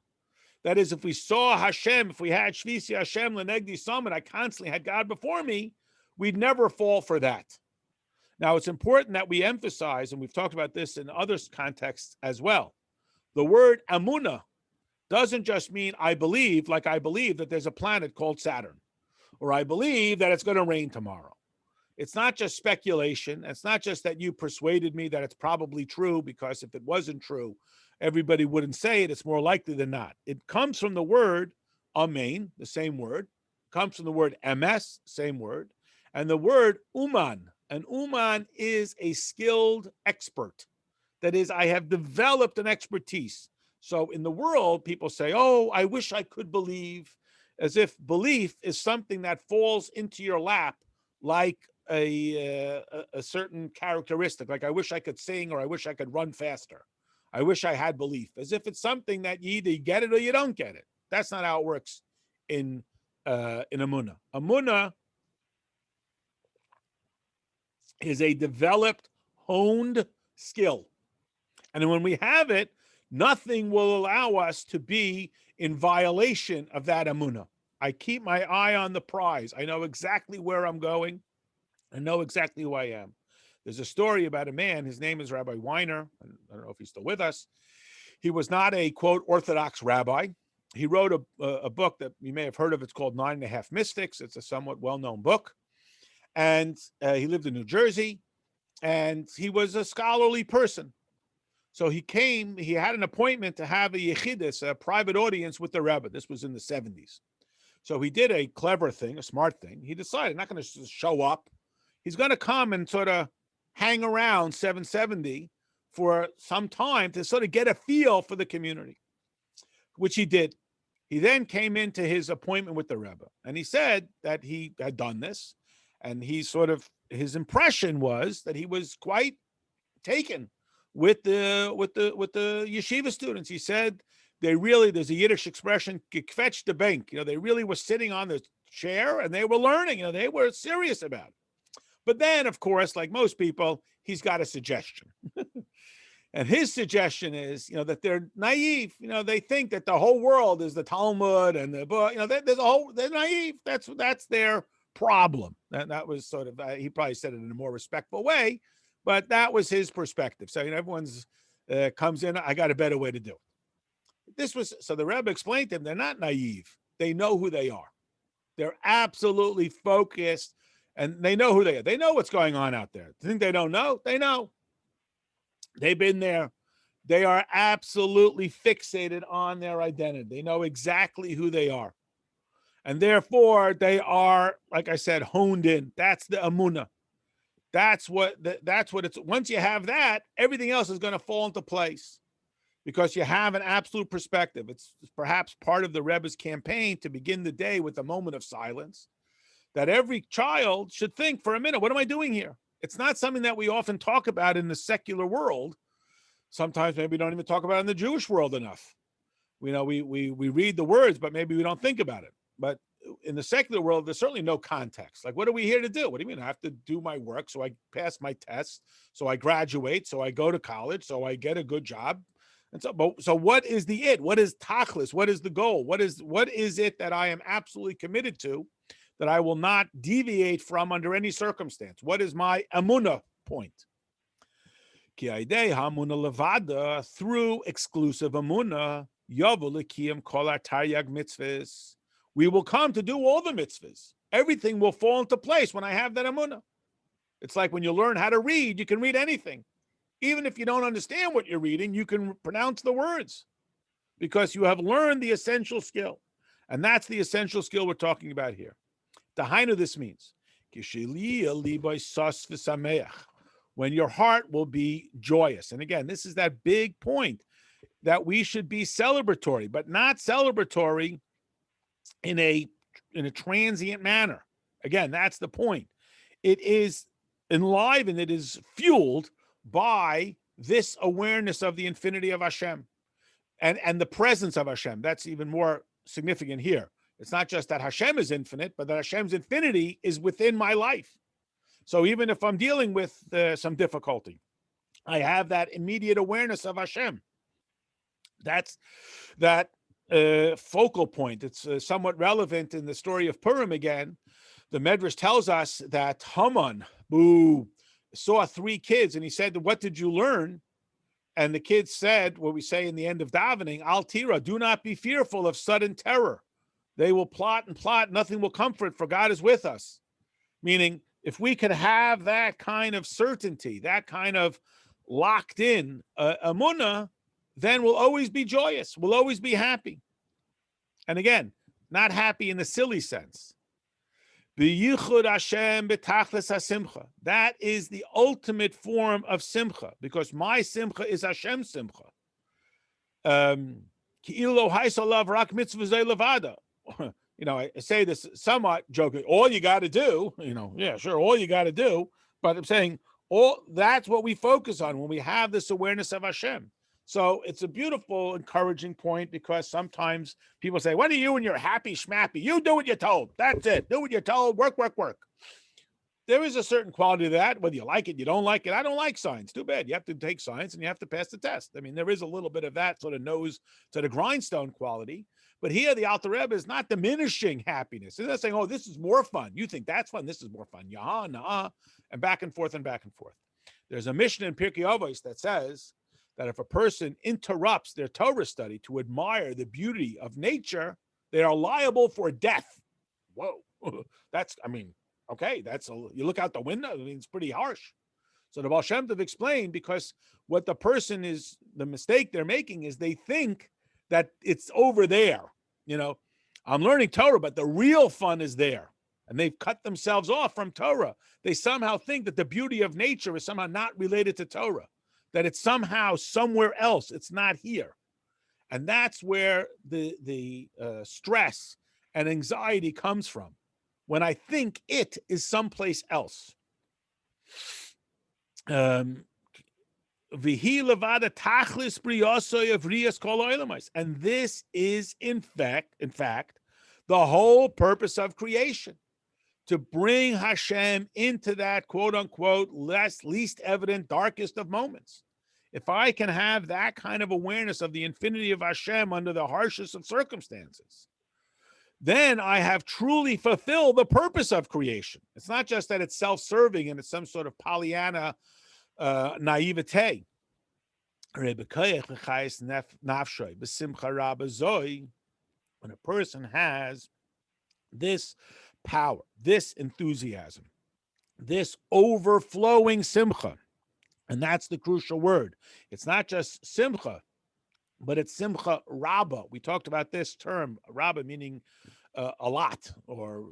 That is, if we saw Hashem, if we had Shvisi Hashem Lenegdi Summit, I constantly had God before me, we'd never fall for that. Now, it's important that we emphasize, and we've talked about this in other contexts as well, the word Amunah doesn't just mean I believe, like I believe that there's a planet called Saturn, or I believe that it's going to rain tomorrow. It's not just speculation. It's not just that you persuaded me that it's probably true, because if it wasn't true, everybody wouldn't say it. It's more likely than not. It comes from the word amen, the same word, comes from the word emes, same word, and the word uman. An uman is a skilled expert. That is, I have developed an expertise. So in the world, people say, oh, I wish I could believe, as if belief is something that falls into your lap like a certain characteristic, like I wish I could sing, or I wish I could run faster. I wish I had belief, as if it's something that you either get it or you don't get it. That's not how it works in Amunah. Amunah is a developed, honed skill. And when we have it, nothing will allow us to be in violation of that Amunah. I keep my eye on the prize. I know exactly where I'm going. I know exactly who I am. There's a story about a man. His name is Rabbi Weiner. I don't know if he's still with us. He was not a, quote, Orthodox rabbi. He wrote a book that you may have heard of. It's called 9.5 Mystics. It's a somewhat well-known book. And he lived in New Jersey, and he was a scholarly person. So he had an appointment to have a yechidus, a private audience with the Rebbe. This was in the 70s. So he did a clever thing, a smart thing. He decided not going to just show up. He's going to come and sort of hang around 770 for some time to sort of get a feel for the community, which he did. He then came into his appointment with the Rebbe, and he said that he had done this, and his impression was that he was quite taken with the yeshiva students. He said there's a Yiddish expression, gekvetch de bank. They really were sitting on the chair and they were learning. They were serious about it. But then, of course, like most people, he's got a suggestion. And his suggestion is, that they're naive. They think that the whole world is the Talmud and the book. They're naive. That's their problem. That was sort of, he probably said it in a more respectful way, but that was his perspective. So, everyone's comes in, I got a better way to do it. So the Rebbe explained to him, they're not naive. They know who they are. They're absolutely focused, and they know who they are. They know what's going on out there. You think they don't know? They know. They've been there. They are absolutely fixated on their identity. They know exactly who they are. And therefore, they are, like I said, honed in. That's the Amunah. That's what it's. Once you have that, everything else is going to fall into place, because you have an absolute perspective. It's perhaps part of the Rebbe's campaign to begin the day with a moment of silence, that every child should think for a minute, what am I doing here? It's not something that we often talk about in the secular world. Sometimes maybe we don't even talk about it in the Jewish world enough. We read the words, but maybe we don't think about it. But in the secular world, there's certainly no context. Like, what are we here to do? What do you mean? I have to do my work, so I pass my tests, so I graduate, so I go to college, so I get a good job. And so what is the it? What is tachlis? What is the goal? What is it that I am absolutely committed to, that I will not deviate from under any circumstance? What is my amunah point? Ki aidei hamunah levada, through exclusive amunah, yavu l'kiyam kol taryag mitzvahs, we will come to do all the mitzvahs. Everything will fall into place when I have that amunah. It's like when you learn how to read, you can read anything. Even if you don't understand what you're reading, you can pronounce the words, because you have learned the essential skill. And that's the essential skill we're talking about here. Dahainu, this means, when your heart will be joyous. And again, this is that big point, that we should be celebratory, but not celebratory in a transient manner. Again, that's the point. It is enlivened, it is fueled by this awareness of the infinity of Hashem and the presence of Hashem. That's even more significant here. It's not just that Hashem is infinite, but that Hashem's infinity is within my life. So even if I'm dealing with some difficulty, I have that immediate awareness of Hashem. That's that focal point. It's somewhat relevant in the story of Purim again. The Medrash tells us that Haman, who saw 3 kids, and he said, "What did you learn?" And the kids said, what we say in the end of davening, Al Tira, do not be fearful of sudden terror. They will plot and plot, nothing will comfort, for God is with us. Meaning, if we could have that kind of certainty, that kind of locked in emunah, then we'll always be joyous, we'll always be happy. And again, not happy in the silly sense. B'yichud Hashem b'tachlis hasimcha. That is the ultimate form of simcha, because my simcha is Hashem's simcha. Ki'ilo haisalav rak mitzvah zeh levada. I say this somewhat joking. All you got to do, yeah, sure, all you got to do. But I'm saying that's what we focus on when we have this awareness of Hashem. So it's a beautiful, encouraging point, because sometimes people say, "What are you and your happy schmappy? You do what you're told. That's it. Do what you're told. Work, work, work." There is a certain quality to that, whether you like it, you don't like it. I don't like science. Too bad. You have to take science and you have to pass the test. I mean, there is a little bit of that sort of nose to the grindstone quality. But here, the Alter Rebbe is not diminishing happiness. He's not saying, "Oh, this is more fun. You think that's fun. This is more fun." Yah, nah, and back and forth and back and forth. There's a Mishnah in Pirkei Avos that says that if a person interrupts their Torah study to admire the beauty of nature, they are liable for death. Whoa, okay, you look out the window, it's pretty harsh. So the Baal Shem Tov explained, because what the mistake they're making is they think that it's over there. I'm learning Torah, but the real fun is there. And they've cut themselves off from Torah. They somehow think that the beauty of nature is somehow not related to Torah, that it's somehow somewhere else. It's not here. And that's where the stress and anxiety comes from, when I think it is someplace else. And this is, in fact, the whole purpose of creation, to bring Hashem into that quote-unquote least evident, darkest of moments. If I can have that kind of awareness of the infinity of Hashem under the harshest of circumstances, then I have truly fulfilled the purpose of creation. It's not just that it's self-serving and it's some sort of Pollyanna naivete. When a person has this power, this enthusiasm, this overflowing simcha, and that's the crucial word. It's not just simcha, but it's simcha rabba. We talked about this term, rabba, meaning a lot, or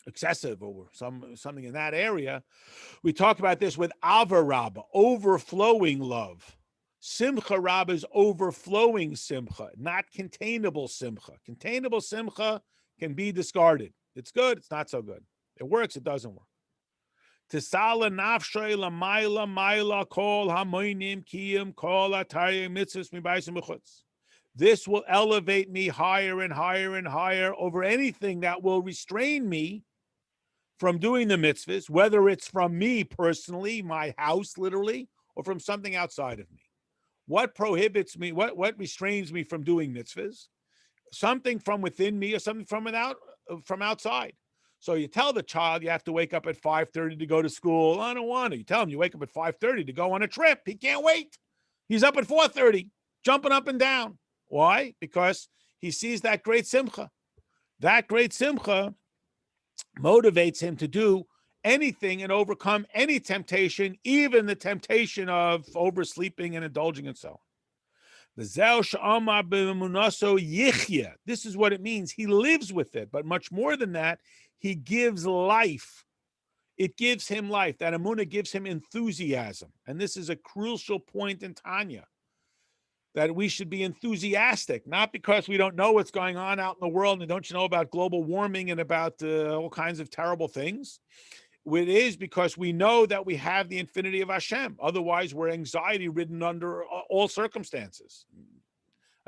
excessive, or something in that area. We talked about this with ava rabba, overflowing love. Simcha rabba is overflowing simcha, not containable simcha. Containable simcha can be discarded. It's good, it's not so good. It works, it doesn't work. Tisala nafshay la maila kol hamoinim kiyim kol atayim mitzvahs mibayis mechutz. This will elevate me higher and higher and higher over anything that will restrain me from doing the mitzvahs, whether it's from me personally, my house literally, or from something outside of me. What prohibits me, what restrains me from doing mitzvahs? Something from within me or something from outside. So you tell the child you have to wake up at 5:30 to go to school. I don't want to. You tell him you wake up at 5:30 to go on a trip. He can't wait. He's up at 4:30, jumping up and down. Why? Because he sees that great simcha. That great simcha motivates him to do anything and overcome any temptation, even the temptation of oversleeping and indulging and so on. This is what it means. He lives with it, but much more than that, he gives life. It gives him life. That emunah gives him enthusiasm. And this is a crucial point in Tanya, that we should be enthusiastic, not because we don't know what's going on out in the world, and don't you know about global warming and about all kinds of terrible things. It is because we know that we have the infinity of Hashem. Otherwise, we're anxiety-ridden under all circumstances.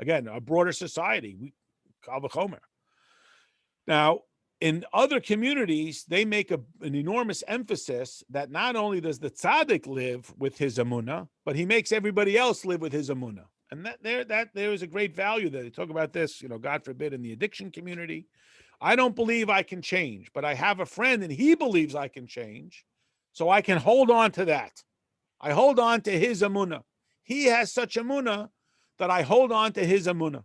Again, a broader society, Kal v'chomer. Now, in other communities, they make an enormous emphasis that not only does the tzaddik live with his emunah, but he makes everybody else live with his emunah. And there is a great value there. They talk about this, God forbid, in the addiction community. I don't believe I can change, but I have a friend and he believes I can change. So I can hold on to that. I hold on to his emunah. He has such emunah that I hold on to his emunah.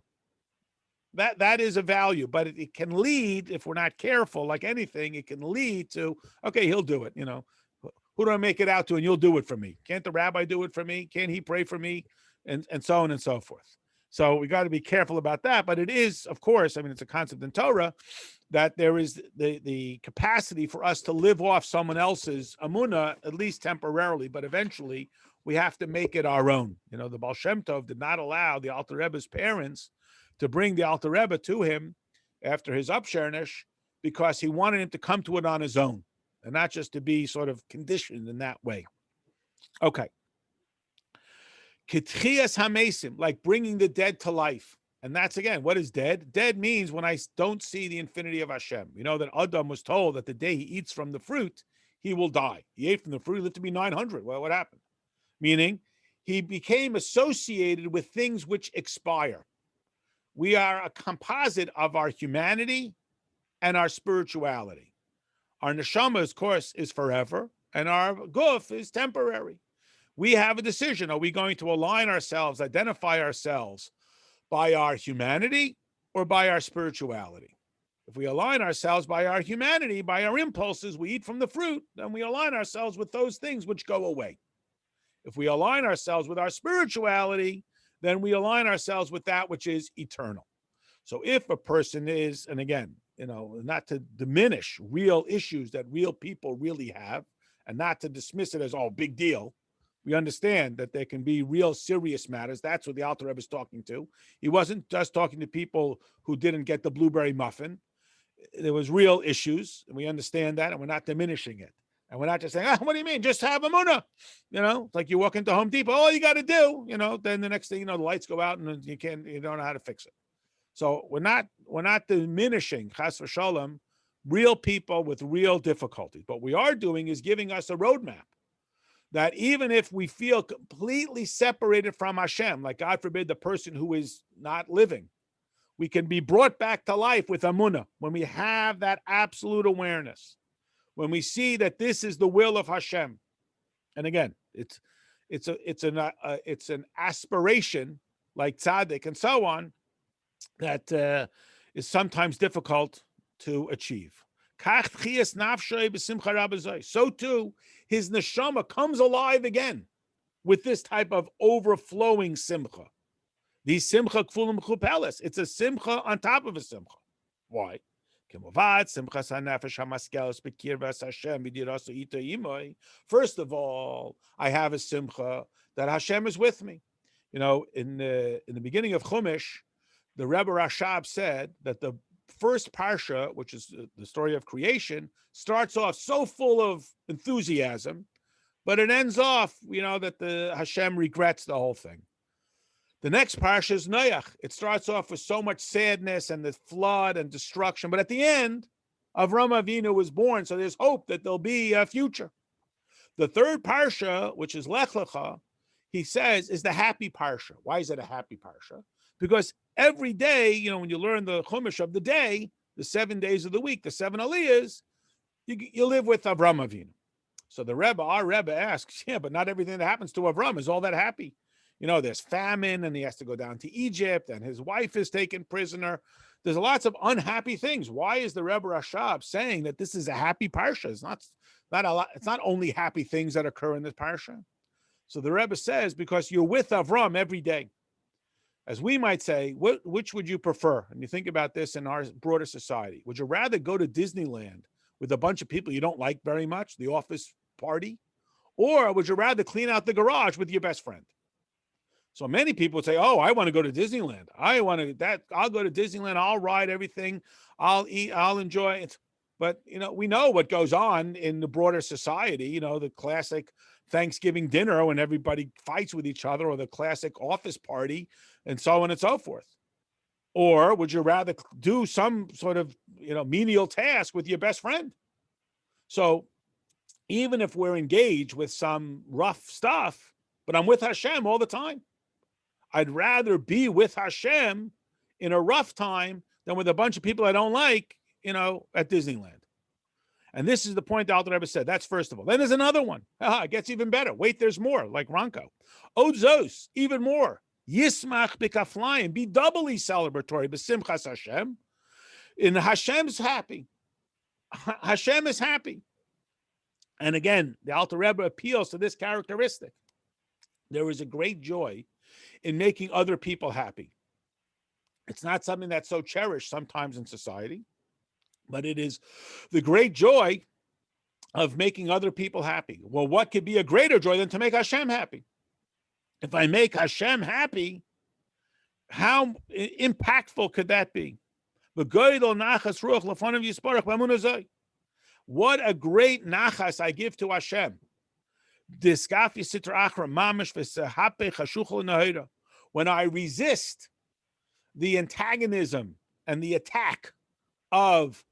That is a value, but it can lead, if we're not careful, like anything, it can lead to, okay, he'll do it. Who do I make it out to? And you'll do it for me. Can't the rabbi do it for me? Can't he pray for me? And so on and so forth. So we got to be careful about that. But it is, of course, it's a concept in Torah that there is the capacity for us to live off someone else's emunah, at least temporarily, but eventually we have to make it our own. The Baal Shem Tov did not allow the Alter Rebbe's parents to bring the Alter Rebbe to him after his upshernish because he wanted him to come to it on his own and not just to be sort of conditioned in that way. Okay. Ketchias hamesim, like bringing the dead to life. And that's, again, what is dead? Dead means when I don't see the infinity of Hashem. That Adam was told that the day he eats from the fruit, he will die. He ate from the fruit, he lived to be 900. Well, what happened? Meaning, he became associated with things which expire. We are a composite of our humanity and our spirituality. Our neshama, of course, is forever, and our guf is temporary. We have a decision. Are we going to align ourselves, identify ourselves by our humanity or by our spirituality? If we align ourselves by our humanity, by our impulses, we eat from the fruit, then we align ourselves with those things which go away. If we align ourselves with our spirituality, then we align ourselves with that which is eternal. So if a person is, and again, not to diminish real issues that real people really have, and not to dismiss it as, oh, big deal. We understand that there can be real serious matters. That's what the Alter Rebbe is talking to. He wasn't just talking to people who didn't get the blueberry muffin. There was real issues, and we understand that, and we're not diminishing it. And we're not just saying, what do you mean? Just have emunah. It's like you walk into Home Depot, all you got to do, then the next thing, the lights go out and you don't know how to fix it. So we're not diminishing, chas v'shalom, real people with real difficulties. What we are doing is giving us a roadmap that even if we feel completely separated from Hashem, like God forbid the person who is not living, we can be brought back to life with emunah when we have that absolute awareness, when we see that this is the will of Hashem. And again, it's an aspiration like tzaddik and so on that is sometimes difficult to achieve. So too, his neshama comes alive again with this type of overflowing simcha. The simcha kfulim chupelis. It's a simcha on top of a simcha. Why? First of all, I have a simcha that Hashem is with me. In the beginning of Chumash, the Rebbe Rashab said that the first parsha, which is the story of creation, starts off so full of enthusiasm, but it ends off, that the Hashem regrets the whole thing. The next parsha is Noach. It starts off with so much sadness and the flood and destruction, but at the end, Avram Avinu was born, so there's hope that there'll be a future. The third parsha, which is Lech Lecha, he says, is the happy parsha. Why is it a happy parsha? Because every day, when you learn the Chumash of the day, the 7 days of the week, the 7 aliyahs, you live with Avram Avinu. So our Rebbe asks, but not everything that happens to Avram is all that happy. There's famine and he has to go down to Egypt and his wife is taken prisoner. There's lots of unhappy things. Why is the Rebbe Rashab saying that this is a happy parsha? It's not only happy things that occur in this parsha. So the Rebbe says, because you're with Avram every day. As we might say, which would you prefer? And you think about this in our broader society. Would you rather go to Disneyland with a bunch of people you don't like very much, the office party? Or would you rather clean out the garage with your best friend? So many people would say, I want to go to Disneyland. I'll go to Disneyland. I'll ride everything. I'll eat. I'll enjoy it. But, we know what goes on in the broader society, the classic Thanksgiving dinner when everybody fights with each other, or the classic office party, and so on and so forth. Or would you rather do some sort of, menial task with your best friend? So even if we're engaged with some rough stuff, but I'm with Hashem all the time. I'd rather be with Hashem in a rough time than with a bunch of people I don't like, at Disneyland. And this is the point the Alter Rebbe said. That's first of all. Then there's another one. It gets even better. Wait, there's more, like Ranko. Odzos, even more. Yismach b'kaflayim, be doubly celebratory, b'simchas Hashem. And Hashem's happy. Hashem is happy. And again, the Alter Rebbe appeals to this characteristic. There is a great joy in making other people happy. It's not something that's so cherished sometimes in society, but it is the great joy of making other people happy. Well, what could be a greater joy than to make Hashem happy? If I make Hashem happy, how impactful could that be? What a great nachas I give to Hashem. When I resist the antagonism and the attack of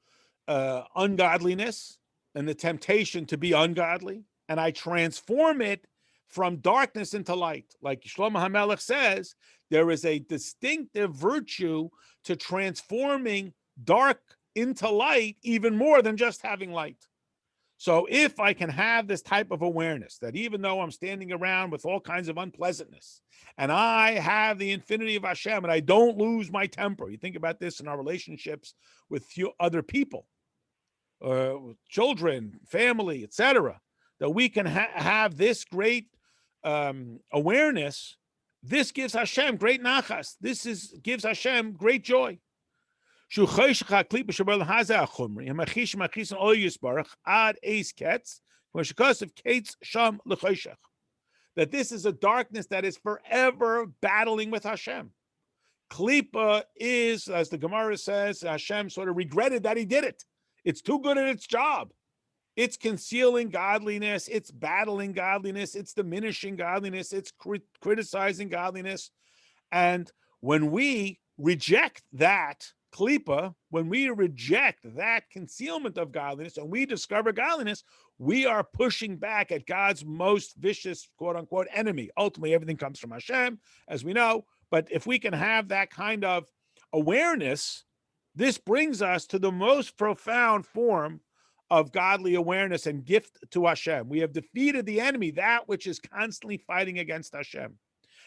ungodliness and the temptation to be ungodly, and I transform it from darkness into light. Like Shlomo HaMelech says, there is a distinctive virtue to transforming dark into light even more than just having light. So if I can have this type of awareness that even though I'm standing around with all kinds of unpleasantness and I have the infinity of Hashem and I don't lose my temper, you think about this in our relationships with other people, children, family, etc., that we can have this great awareness. This gives Hashem great nachas. Gives Hashem great joy. That this is a darkness that is forever battling with Hashem. Klipa is, as the Gemara says, Hashem sort of regretted that he did it. It's too good at its job. It's concealing godliness. It's battling godliness. It's diminishing godliness. It's criticizing godliness. And when we reject that klipa, when we reject that concealment of godliness and we discover godliness, we are pushing back at God's most vicious, quote unquote, enemy. Ultimately, everything comes from Hashem, as we know. But if we can have that kind of awareness, this brings us to the most profound form of godly awareness and gift to Hashem. We have defeated the enemy, that which is constantly fighting against Hashem,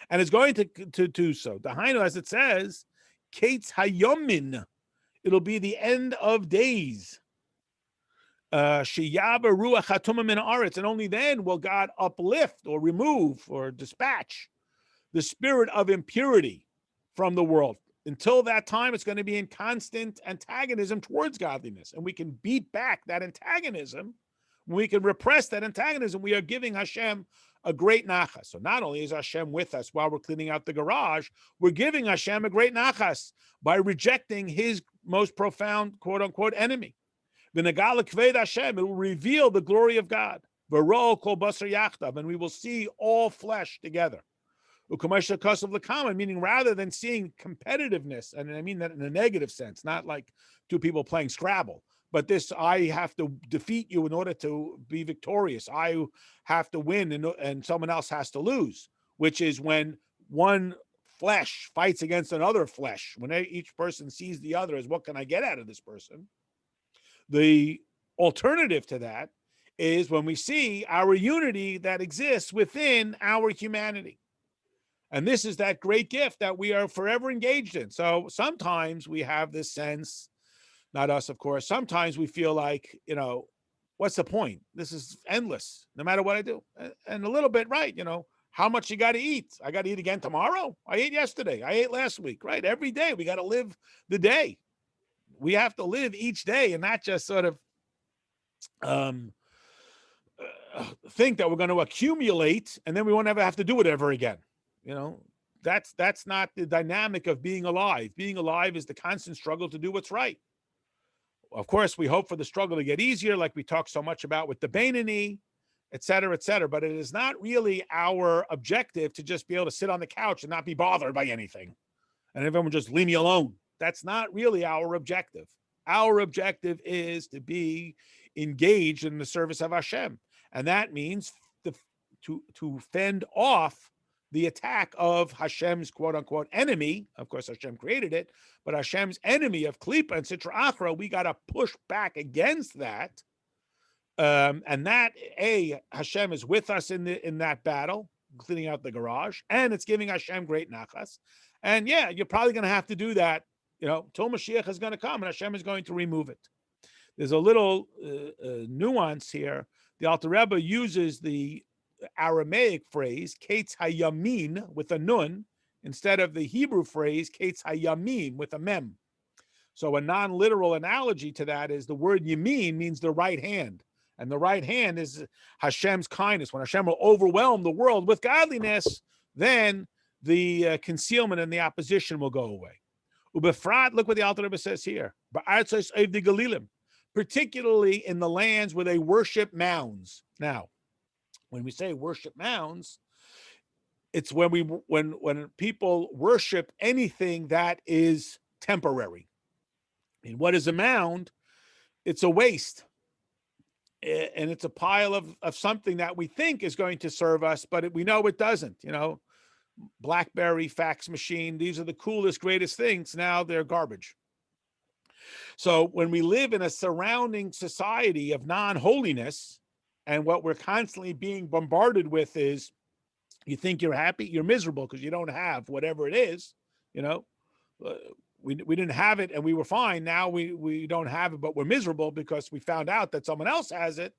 and is going to do so. Dahainu, as it says, Kates Hayomin, it'll be the end of days. Sheyaba Ruach Hatumah min haaretz, and only then will God uplift or remove or dispatch the spirit of impurity from the world. Until that time, it's going to be in constant antagonism towards godliness, and we can beat back that antagonism. When we can repress that antagonism, we are giving Hashem a great nachas. So not only is Hashem with us while we're cleaning out the garage, we're giving Hashem a great nachas by rejecting his most profound, quote unquote, enemy. V'nagala kved Hashem, it will reveal the glory of God. V'ro kol basar yachdav, and we will see all flesh together. U'kamesha kasav l'kama, meaning rather than seeing competitiveness, and I mean that in a negative sense, not like two people playing Scrabble, but this, I have to defeat you in order to be victorious. I have to win and someone else has to lose, which is when one flesh fights against another flesh, when each person sees the other as, what can I get out of this person? The alternative to that is when we see our unity that exists within our humanity. And this is that great gift that we are forever engaged in. So sometimes we have this sense, not us, of course, sometimes we feel like, what's the point? This is endless, no matter what I do. And a little bit, right, how much you got to eat? I got to eat again tomorrow? I ate yesterday. I ate last week, right? Every day we got to live the day. We have to live each day and not just sort of think that we're going to accumulate and then we won't ever have to do it ever again. That's not the dynamic of being alive. Being alive is the constant struggle to do what's right. Of course, we hope for the struggle to get easier, like we talk so much about with the Beinoni, et cetera, but it is not really our objective to just be able to sit on the couch and not be bothered by anything. And everyone just leave me alone. That's not really our objective. Our objective is to be engaged in the service of Hashem. And that means to fend off the attack of Hashem's quote-unquote enemy. Of course, Hashem created it, but Hashem's enemy of Klipa and Sitra Achra, we got to push back against that. And that, Hashem is with us in that battle, cleaning out the garage, and it's giving Hashem great nachas. And yeah, you're probably going to have to do that, till Mashiach is going to come and Hashem is going to remove it. There's a little nuance here. The Alter Rebbe uses the Aramaic phrase, Ketz Hayamin, with a nun, instead of the Hebrew phrase, Ketz Hayamim, with a mem. So a non-literal analogy to that is the word Yamin means the right hand. And the right hand is Hashem's kindness. When Hashem will overwhelm the world with godliness, then the concealment and the opposition will go away. Ubefrat, look what the Alter Rebbe says here. Particularly in the lands where they worship mounds. Now, when we say worship mounds, it's when people worship anything that is temporary. I mean, what is a mound? It's a waste. And it's a pile of something that we think is going to serve us, but we know it doesn't. BlackBerry, fax machine, these are the coolest, greatest things. Now they're garbage. So when we live in a surrounding society of non-holiness, and what we're constantly being bombarded with is, you think you're happy, you're miserable because you don't have whatever it is. We didn't have it and we were fine. Now we don't have it, but we're miserable because we found out that someone else has it,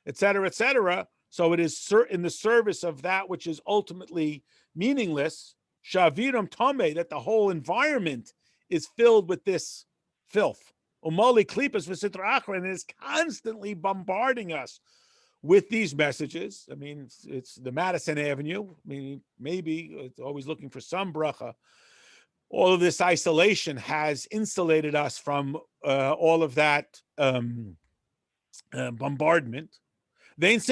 et cetera, et cetera. So it is in the service of that which is ultimately meaningless, shaviram tameh, that the whole environment is filled with this filth. Umali klipas v'sitra achra, and it is constantly bombarding us with these messages. I mean, it's the Madison Avenue. I mean, maybe it's always looking for some bracha. All of this isolation has insulated us from all of that bombardment. And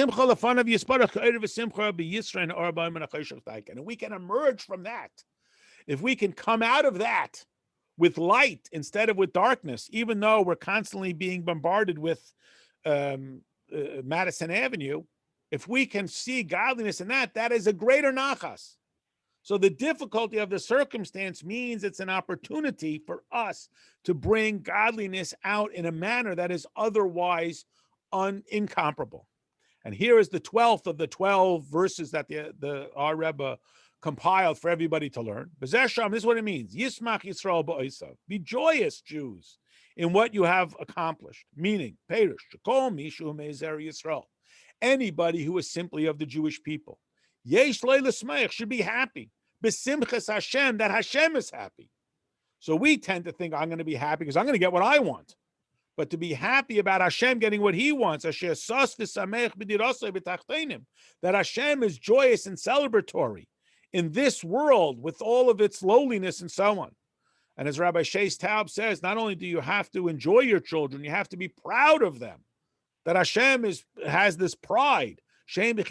we can emerge from that. If we can come out of that with light instead of with darkness, even though we're constantly being bombarded with Madison Avenue, if we can see godliness in that, that is a greater nachas. So the difficulty of the circumstance means it's an opportunity for us to bring godliness out in a manner that is otherwise incomparable. And here is the 12th of the 12 verses that our Rebbe compiled for everybody to learn. This is what it means. Yismach Yisrael ba'osav. Be joyous, Jews, in what you have accomplished. Meaning, Perish, Shekol Mishu Me'ezer Yisrael. Anybody who is simply of the Jewish people. Yesh Leila Smeich should be happy. Besimchas Hashem, that Hashem is happy. So we tend to think, I'm going to be happy because I'm going to get what I want. But to be happy about Hashem getting what he wants, that Hashem is joyous and celebratory in this world with all of its lowliness and so on. And as Rabbi Shais Taub says, not only do you have to enjoy your children, you have to be proud of them. That Hashem has this pride. Even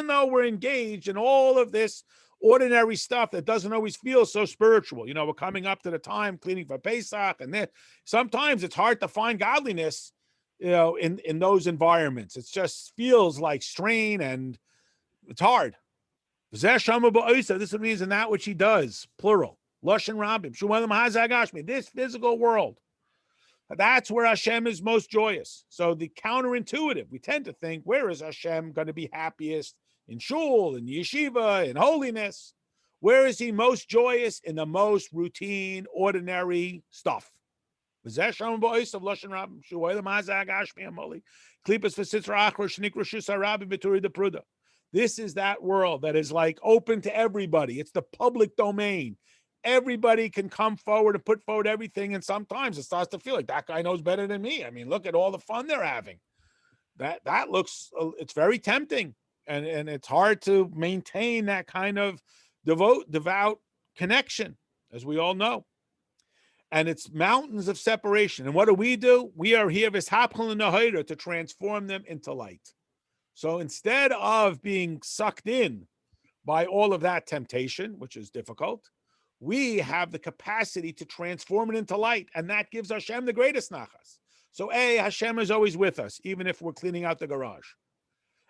though we're engaged in all of this ordinary stuff that doesn't always feel so spiritual. We're coming up to the time cleaning for Pesach, and then sometimes it's hard to find godliness, in those environments. It just feels like strain and it's hard. This means in that which he does, plural. Loshen Rabim, this physical world. That's where Hashem is most joyous. So the counterintuitive, we tend to think, where is Hashem going to be happiest? In shul, in yeshiva, in holiness. Where is he most joyous? In the most routine, ordinary stuff. This is that world that is like open to everybody. It's the public domain. Everybody can come forward and put forward everything, and sometimes it starts to feel like that guy knows better than me. I mean, look at all the fun they're having. That looks, it's very tempting, and it's hard to maintain that kind of devout connection, as we all know. And it's mountains of separation. And what do? We are here to transform them into light. So instead of being sucked in by all of that temptation, which is difficult, we have the capacity to transform it into light, and that gives Hashem the greatest nachas. So Hashem is always with us, even if we're cleaning out the garage.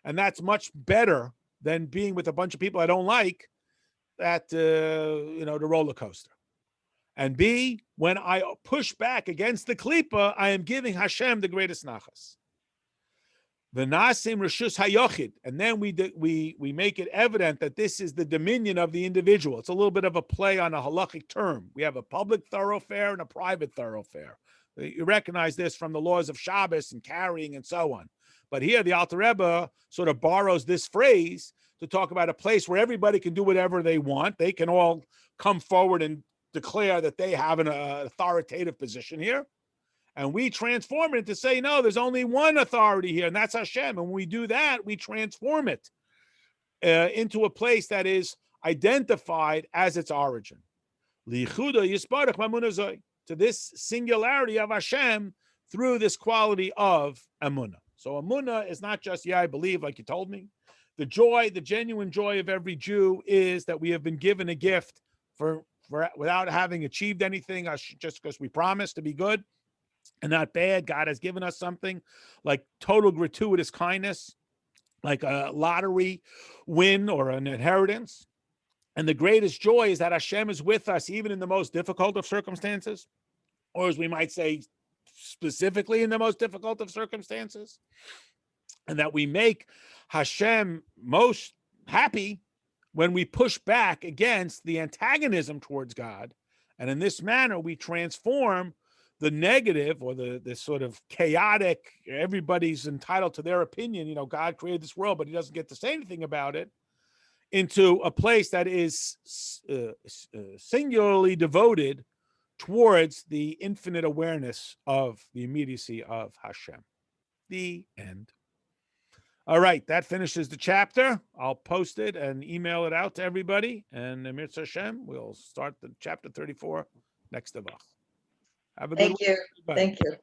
And that's much better than being with a bunch of people I don't like at, the roller coaster. And B, when I push back against the klipa, I am giving Hashem the greatest nachas. V'nasim reshus hayochid, and then we make it evident that this is the dominion of the individual. It's a little bit of a play on a halachic term. We have a public thoroughfare and a private thoroughfare. You recognize this from the laws of Shabbos and carrying and so on. But here the Alter Rebbe sort of borrows this phrase to talk about a place where everybody can do whatever they want. They can all come forward and declare that they have an authoritative position here. And we transform it to say, no, there's only one authority here, and that's Hashem. And when we do that, we transform it into a place that is identified as its origin. To this singularity of Hashem through this quality of emunah. So emunah is not just, I believe, like you told me. The joy, the genuine joy of every Jew is that we have been given a gift for without having achieved anything, just because we promised to be good and not bad. God has given us something like total gratuitous kindness, like a lottery win or an inheritance. And the greatest joy is that Hashem is with us even in the most difficult of circumstances, or as we might say, specifically in the most difficult of circumstances, and that we make Hashem most happy when we push back against the antagonism towards God. And in this manner, we transform the negative or the sort of chaotic, everybody's entitled to their opinion. God created this world, but he doesn't get to say anything about it, into a place that is singularly devoted towards the infinite awareness of the immediacy of Hashem. The end. All right, that finishes the chapter. I'll post it and email it out to everybody. And Emir Hashem, we'll start the chapter 34 next Avach. Have a good Thank you. Thank you.